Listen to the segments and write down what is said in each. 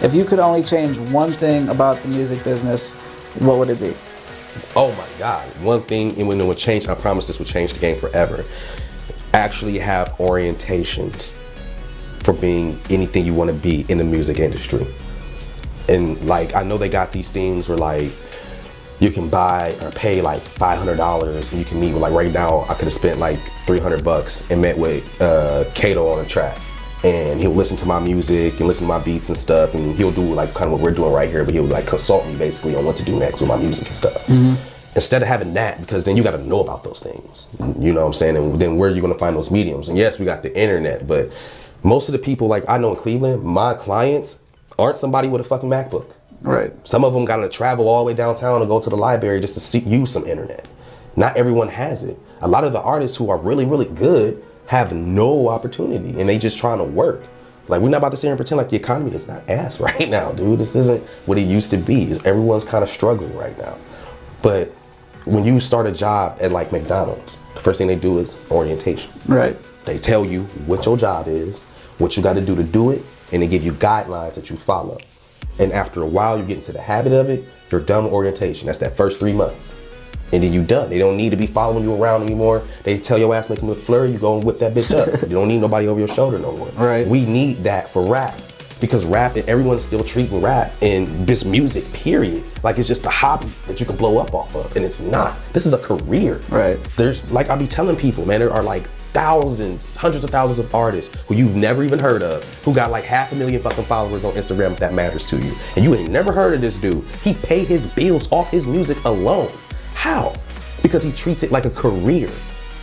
If you could only change one thing about the music business, what would it be? Oh my God, one thing, and when it would change, I promise this would change the game forever. Actually have orientations for being anything you want to be in the music industry. And like, I know they got these things where like, you can buy or pay like $500 and you can meet with, like right now, I could have spent like $300 and met with Kato on a track. And he'll listen to my music and listen to my beats and stuff, and he'll do like kind of what we're doing right here, but he'll like consult me basically on what to do next with my music and stuff. Mm-hmm. Instead of having that, because then you got to know about those things, you know what I'm saying? And then where are you going to find those mediums? And yes, we got the internet, but most of the people like I know in Cleveland, my clients aren't somebody with a fucking MacBook. Right. Some of them got to travel all the way downtown to go to the library just to use some internet. Not everyone has it. A lot of the artists who are really, really good have no opportunity, and they just trying to work. Like, we're not about to sit here and pretend like the economy is not ass right now, dude. This isn't what it used to be. Everyone's kind of struggling right now. But when you start a job at like McDonald's, the first thing they do is orientation. Right. They tell you what your job is, what you got to do it, and they give you guidelines that you follow. And after a while, you get into the habit of it, you're done with orientation. That's that first 3 months. And then you done. They don't need to be following you around anymore. They tell your ass make a McFlurry, you go and whip that bitch up. You don't need nobody over your shoulder no more. Right. We need that for rap. Because rap, and everyone's still treating rap and this music, period, like it's just a hobby that you can blow up off of. And it's not. This is a career. Right. There's, like I be telling people, man, there are like thousands, hundreds of thousands of artists who you've never even heard of, who got like 500,000 fucking followers on Instagram, if that matters to you. And you ain't never heard of this dude. He pay his bills off his music alone. How? Because he treats it like a career.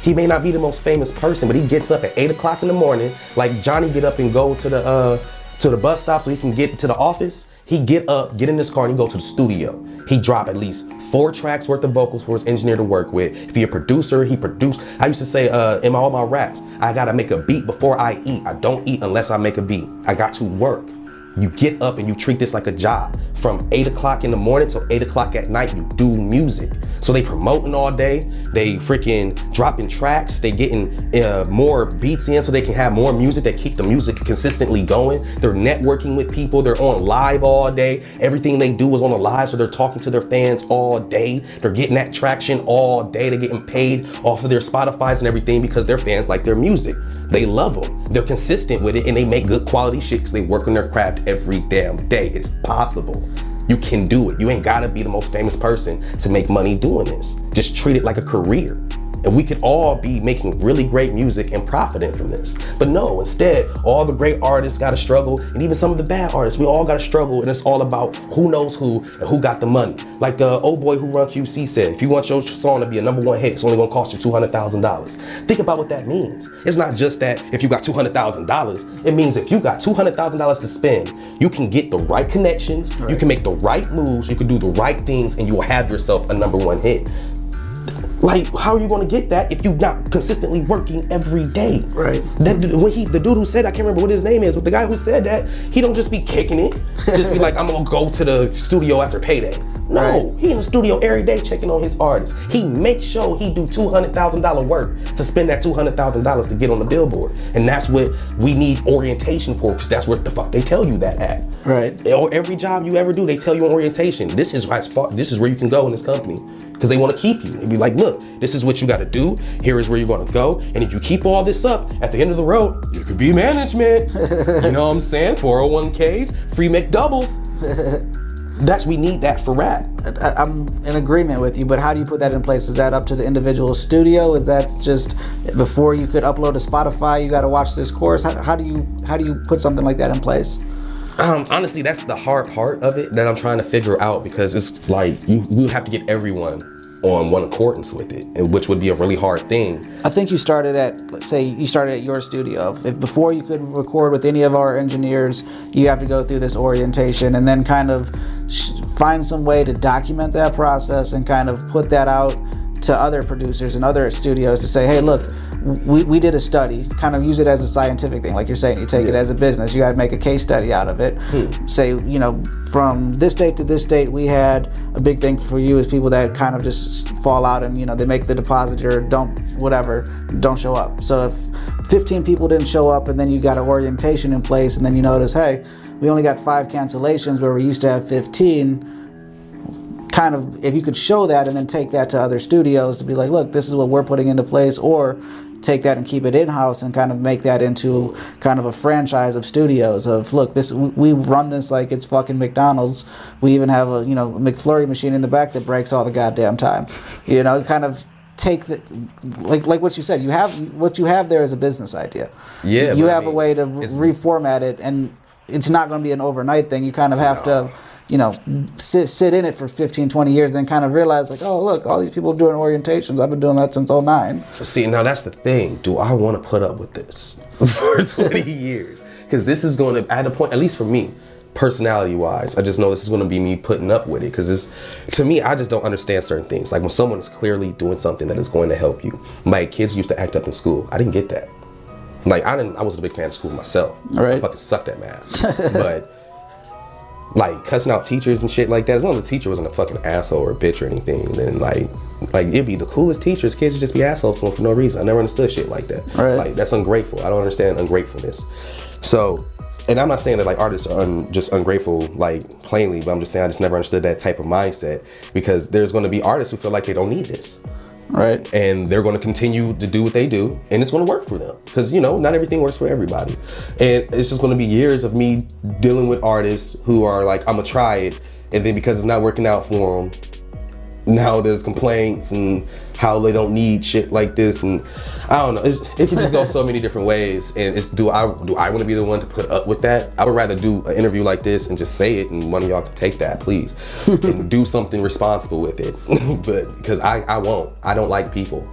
He may not be the most famous person, but he gets up at 8 o'clock in the morning, like Johnny get up and go to the bus stop so he can get to the office. He get up, get in his car, and he go to the studio. He drop at least 4 tracks worth of vocals for his engineer to work with. If you're a producer, he produced. I used to say in all my raps, I gotta make a beat before I eat. I don't eat unless I make a beat. I got to work. You get up and you treat this like a job. From 8 o'clock in the morning till 8 o'clock at night, you do music. So they promoting all day, they freaking dropping tracks, they getting more beats in so they can have more music, they keep the music consistently going. They're networking with people, they're on live all day. Everything they do is on a live, so they're talking to their fans all day. They're getting that traction all day. They're getting paid off of their Spotifys and everything because their fans like their music. They love them. They're consistent with it, and they make good quality shit because they work on their craft every damn day. It's possible. You can do it. You ain't gotta be the most famous person to make money doing this. Just treat it like a career. And we could all be making really great music and profiting from this. But no, instead, all the great artists gotta struggle, and even some of the bad artists, we all gotta struggle, and it's all about who knows who and who got the money. Like the old boy who run QC said, if you want your song to be a #1 hit, it's only gonna cost you $200,000. Think about what that means. It's not just that if you got $200,000, it means if you got $200,000 to spend, you can get the right connections, right. You can make the right moves, you can do the right things, and you will have yourself a #1 hit. Like, how are you gonna get that if you're not consistently working every day? Right. The dude who said, I can't remember what his name is, but the guy who said that, he don't just be kicking it, just be like, I'm gonna go to the studio after payday. No, right. He in the studio every day checking on his artists. He makes sure he do $200,000 work to spend that $200,000 to get on the billboard. And that's what we need orientation for, because that's what the fuck they tell you that at. Right. Or every job you ever do, they tell you on orientation, this is where you can go in this company. Because they want to keep you. They'd be like, look, this is what you got to do. Here is where you're going to go. And if you keep all this up, at the end of the road, you could be management. You know what I'm saying? 401ks, free McDoubles. We need that for rap. I'm in agreement with you, but how do you put that in place? Is that up to the individual studio? Is that just before you could upload to Spotify, you got to watch this course? How do you put something like that in place? Honestly, that's the hard part of it that I'm trying to figure out, because it's like you have to get everyone on one accordance with it, which would be a really hard thing. I think you started at, let's say you started at your studio. If before you could record with any of our engineers, you have to go through this orientation and then kind of find some way to document that process and kind of put that out to other producers and other studios to say, hey, look, we did a study, kind of use it as a scientific thing. Like you're saying, you take it as a business, you got to make a case study out of it. Say, from this date to this date, we had a big thing for you is people that kind of just fall out and, they make the deposit or don't show up. So if 15 people didn't show up and then you got an orientation in place and then you notice, hey, we only got 5 cancellations where we used to have 15. Kind of, if you could show that and then take that to other studios to be like, look, this is what we're putting into place, or take that and keep it in-house and kind of make that into kind of a franchise of studios of, look, this, we run this like it's fucking McDonald's. We even have a, you know, McFlurry machine in the back that breaks all the goddamn time. You know, kind of take the, like what you said, you have, what you have there is a business idea. Yeah. You have a way to reformat it, and it's not going to be an overnight thing. You kind of have to, you know, sit in it for 15, 20 years, then kind of realize like, oh, look, all these people are doing orientations. I've been doing that since 09. See, now that's the thing. Do I want to put up with this for 20 years? Because this is going to, at a point, at least for me, personality-wise, I just know this is going to be me putting up with it. Because to me, I just don't understand certain things. Like when someone is clearly doing something that is going to help you. My kids used to act up in school. I didn't get that. Like I wasn't a big fan of school myself. Right. I fucking sucked at math. But like cussing out teachers and shit like that, as long as the teacher wasn't a fucking asshole or a bitch or anything, then like it'd be the coolest teachers. Kids would just be assholes to them for no reason. I never understood shit like that. Right. Like that's ungrateful. I don't understand ungratefulness. So, and I'm not saying that like artists are just ungrateful like plainly, but I'm just saying I just never understood that type of mindset, because there's going to be artists who feel like they don't need this. Right. And they're going to continue to do what they do, and it's going to work for them, because you know not everything works for everybody, and it's just going to be years of me dealing with artists who are like, I'm gonna try it, and then because it's not working out for them, now there's complaints and how they don't need shit like this, and I don't know, it can just go so many different ways. And it's, do I want to be the one to put up with that? I would rather do an interview like this and just say it, and one of y'all can take that, please, and do something responsible with it. But because I won't, I don't like people.